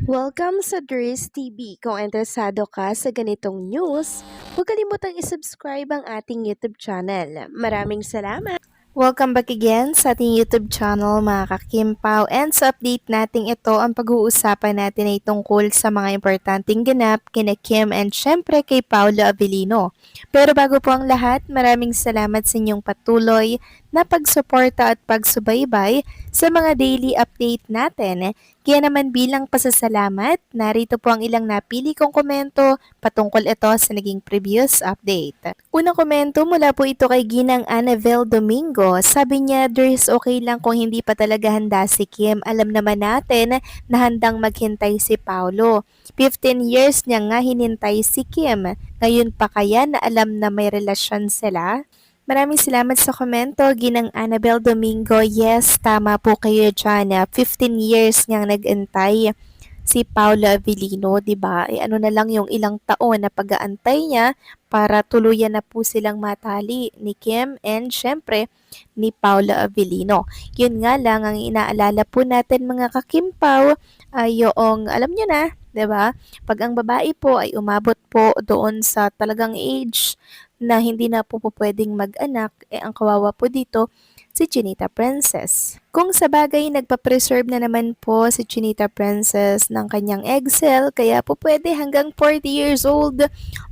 Welcome sa Dries TV. Kung interesado ka sa ganitong news, huwag kalimutang isubscribe ang ating YouTube channel. Maraming salamat! Welcome back again sa ating YouTube channel mga kakimpaw, and sa update natin ito ang pag-uusapan natin ay tungkol sa mga importanteng ganap kina Kim and syempre kay Paolo Avellino. Pero bago po ang lahat, maraming salamat sa inyong patuloy na pagsuporta at pagsubaybay sa mga daily update natin. Kaya naman bilang pasasalamat, narito po ang ilang napili kong komento patungkol ito sa naging previous update. Unang komento mula po ito kay Ginang Annabel Domingo. Sabi niya, there's okay lang kung hindi pa talaga handa si Kim. Alam naman natin na handang maghintay si Paolo. 15 years niya nga hinintay si Kim. Ngayon pa kaya na alam na may relasyon sila? Maraming salamat sa komento, Ginang Annabel Domingo. Yes, tama po kayo dyan. 15 years niyang nag-antay si Paolo Avellino, di ba? Ano na lang yung ilang taon na pag-aantay niya para tuluyan na po silang matali ni Kim and syempre ni Paolo Avellino. Yun nga lang ang inaalala po natin mga kakimpaw ay yung alam niyo na, 'di ba? Pag ang babae po ay umabot po doon sa talagang age na hindi na po pwedeng mag-anak, ang kawawa po dito si Chinita Princess. Kung sa bagay nagpa-preserve na naman po si Chinita Princess ng kanyang egg cell, kaya po pwede hanggang 40 years old,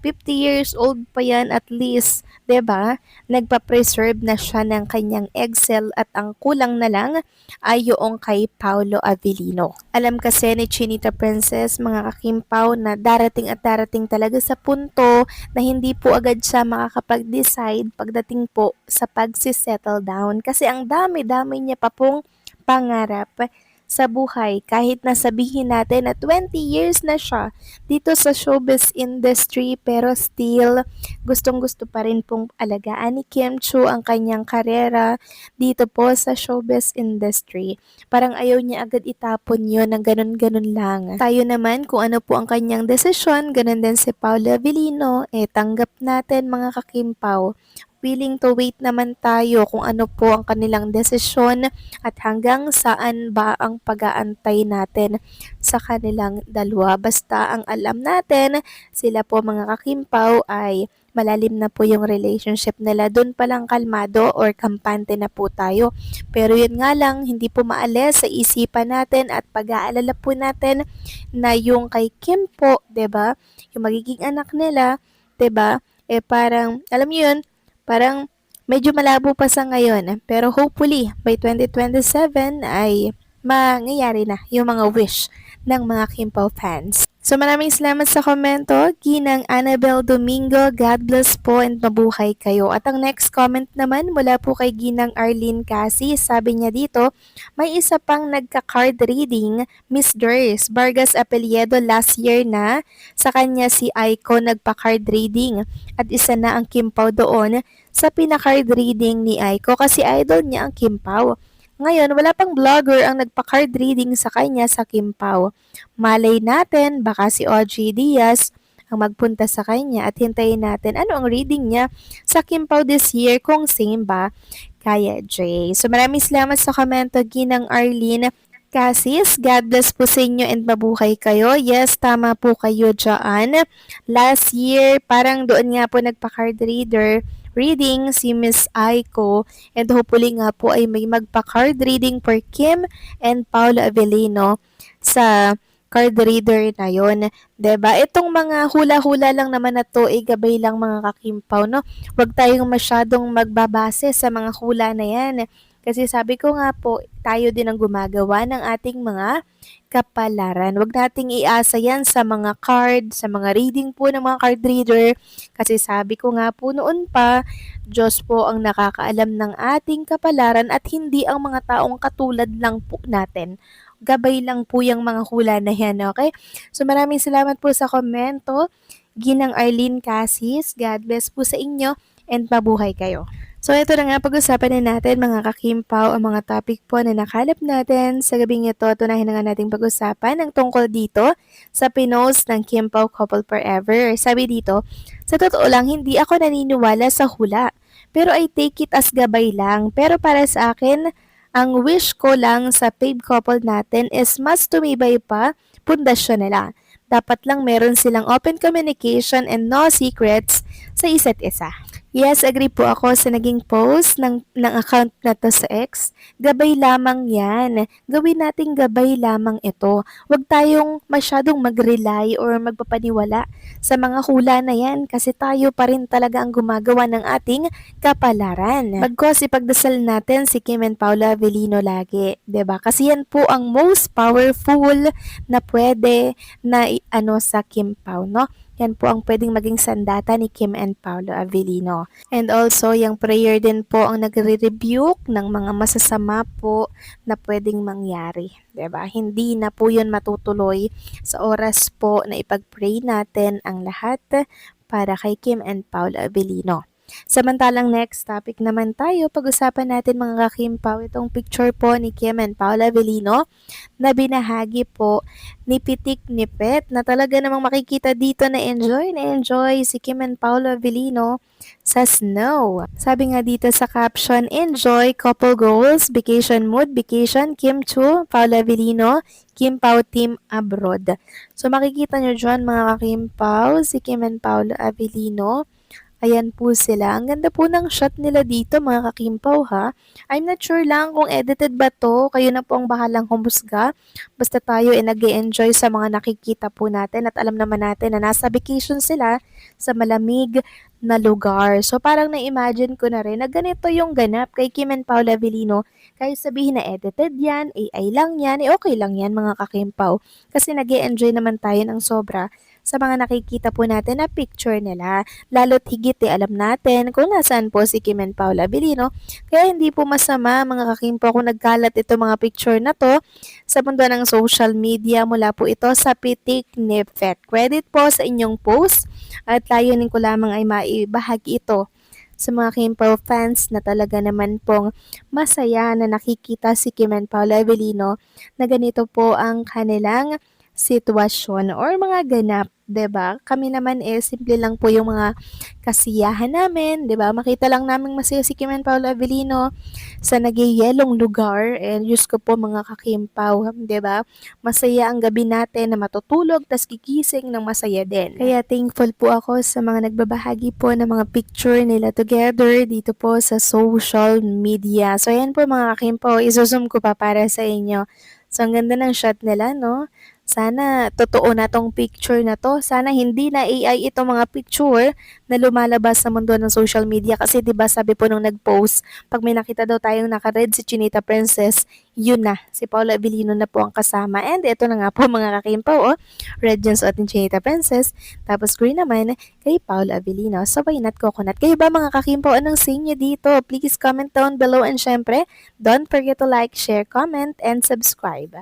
50 years old pa yan at least, 'di ba? Nagpa-preserve na siya ng kanyang egg cell at ang kulang na lang ay yung kay Paolo Avellino. Alam kasi ni Chinita Princess, mga kakimpaw, na darating at darating talaga sa punto na hindi po agad siya makakapag-decide pagdating po sa pagsisettle down kasi ang dami-dami niya pa pong pangarap sa buhay kahit nasabihin natin na 20 years na siya dito sa showbiz industry, pero still gustong-gusto pa rin pong alagaan ni Kim Chu ang kanyang karera dito po sa showbiz industry. Parang ayaw niya agad itapon yun ng ganun-ganun lang. Tayo naman kung ano po ang kanyang desisyon, ganun din si Paolo Avellino, tanggap natin mga kakimpaw. Willing to wait naman tayo kung ano po ang kanilang desisyon at hanggang saan ba ang pag-aantay natin sa kanilang dalawa. Basta ang alam natin, sila po mga kakimpaw ay malalim na po yung relationship nila. Doon palang kalmado or kampante na po tayo. Pero yun nga lang, hindi po maalis sa isipan natin at pag-aalala po natin na yung kay Kim po, 'di ba? Yung magiging anak nila, 'di ba? Parang alam niyo yun, parang medyo malabo pa sa ngayon. Pero hopefully by 2027 ay mangyayari na yung mga wish ng mga Kimpaw fans. So maraming salamat sa komento, Ginang Annabel Domingo. God bless po and mabuhay kayo. At ang next comment naman mula po kay Ginang Arlene Casi. Sabi niya dito, may isa pang nagka-card reading, Miss Durs Vargas Apelyedo last year na. Sa kanya si Aiko nagpa-card reading. At isa na ang Kimpaw doon sa pinaka-card reading ni Aiko kasi idol niya ang Kimpaw. Ngayon, wala pang vlogger ang nagpa-card reading sa kanya sa Kimpaw. Malay natin, baka si OG Diaz ang magpunta sa kanya at hintayin natin ano ang reading niya sa Kimpaw this year kung same ba kaya Jay. So maraming salamat sa komento, Ginang Arlene Casis. God bless po sa inyo and mabuhay kayo. Yes, tama po kayo dyan. Last year, parang doon nga po nagpa-card reading si Miss Aiko, and hopefully nga po ay may magpa-card reading for Kim and Paolo Avellino sa card reader na yon. 'Di ba? Itong mga hula-hula lang naman na to, gabay lang mga kakimpaw, no? Huwag tayong masyadong magbabase sa mga hula na yan. Kasi sabi ko nga po, tayo din ang gumagawa ng ating mga kapalaran. Huwag nating iasa yan sa mga card, sa mga reading po ng mga card reader. Kasi sabi ko nga po noon pa, Diyos po ang nakakaalam ng ating kapalaran at hindi ang mga taong katulad lang po natin. Gabay lang po yung mga hula na yan, okay? So maraming salamat po sa komento. Ginang Arlene Casis, God bless po sa inyo and mabuhay kayo. So ito na nga, pag-usapan na natin mga kakimpaw ang mga topic po na nakalap natin sa gabing ito. Tunahin na nga nating pag-usapan ang tungkol dito sa pinost ng Kimpaw Couple Forever. Sabi dito, sa totoo lang hindi ako naniniwala sa hula, pero I take it as gabay lang. Pero para sa akin, ang wish ko lang sa paid couple natin is mas tumibay pa pundasyon nila. Dapat lang meron silang open communication and no secrets sa isa't isa. Yes, agree po ako sa naging post ng account na to sa X. Gabay lamang yan. Gawin nating gabay lamang ito. Huwag tayong masyadong mag-rely or magpapaniwala sa mga hula na yan kasi tayo pa rin talaga ang gumagawa ng ating kapalaran. Bagkos ipagdasal natin si Kim and Paula Avellino lagi, 'di ba? Kasi yan po ang most powerful na pwede na sa Kim Pao, no? Yan po ang pwedeng maging sandata ni Kim and Paolo Avellino. And also, yung prayer din po ang nagre-rebuke ng mga masasama po na pwedeng mangyari. 'Di ba? Hindi na po yun matutuloy sa oras po na ipag-pray natin ang lahat para kay Kim and Paolo Avellino. Samantalang next topic naman tayo, pag-usapan natin mga kakimpaw itong picture po ni Kim and Paula Avellino na binahagi po ni Pitik Nipet na talaga namang makikita dito na enjoy si Kim and Paula Avellino sa snow. Sabi nga dito sa caption, enjoy couple goals, vacation mood, vacation, Kim Chu, Paula Avellino, Kim Pao Team Abroad. So makikita nyo dyan mga kakimpaw, si Kim and Paula Avellino. Ayan po sila. Ang ganda po ng shot nila dito mga kakimpaw ha. I'm not sure lang kung edited ba to. Kayo na po ang bahalang humusga. Basta tayo nag-e-enjoy sa mga nakikita po natin at alam naman natin na nasa vacation sila sa malamig na lugar. So parang na-imagine ko na rin na ganito yung ganap kay Kim and Paula Avellino. Kahit sabihin na edited yan, AI lang yan, okay lang yan mga kakimpaw. Kasi nag-e-enjoy naman tayo ng sobra sa mga nakikita po natin na picture nila. Lalo't higit alam natin kung nasaan po si Kim and Paula Avellino. Kaya hindi po masama mga kakimpo kung nagkalat ito mga picture na to sa mundo ng social media mula po ito sa Pitik Nipet. Credit po sa inyong post at layunin ko lamang ay maibahagi ito sa mga Kimpaw fans na talaga naman pong masaya na nakikita si Kim and Paula Avellino na ganito po ang kanilang sitwasyon or mga ganap, 'di ba? Kami naman simple lang po yung mga kasiyahan namin, 'di ba? Makita lang namin masaya si Kim and Paula Avellino sa nagyayelong lugar and Diyos ko po mga kakimpaw, 'di ba? Masaya ang gabi natin na matutulog tas gigising ng masaya din. Kaya thankful po ako sa mga nagbabahagi po ng mga picture nila together dito po sa social media. So ayan po mga kakimpaw, izozoom ko pa para sa inyo. So ang ganda ng shot nila, no? Sana totoo na tong picture na to. Sana hindi na AI itong mga picture na lumalabas sa mundo ng social media. Kasi 'di ba sabi po nung nag-post, pag may nakita daw tayong naka-red si Chinita Princess, yun na, si Paula Avellino na po ang kasama. And ito na nga po mga kakimpaw, red yung suot ni Chinita Princess. Tapos green naman kay Paula Avellino. So why not coconut? Kayo ba mga kakimpaw, anong say nyo dito? Please comment down below and syempre, don't forget to like, share, comment, and subscribe.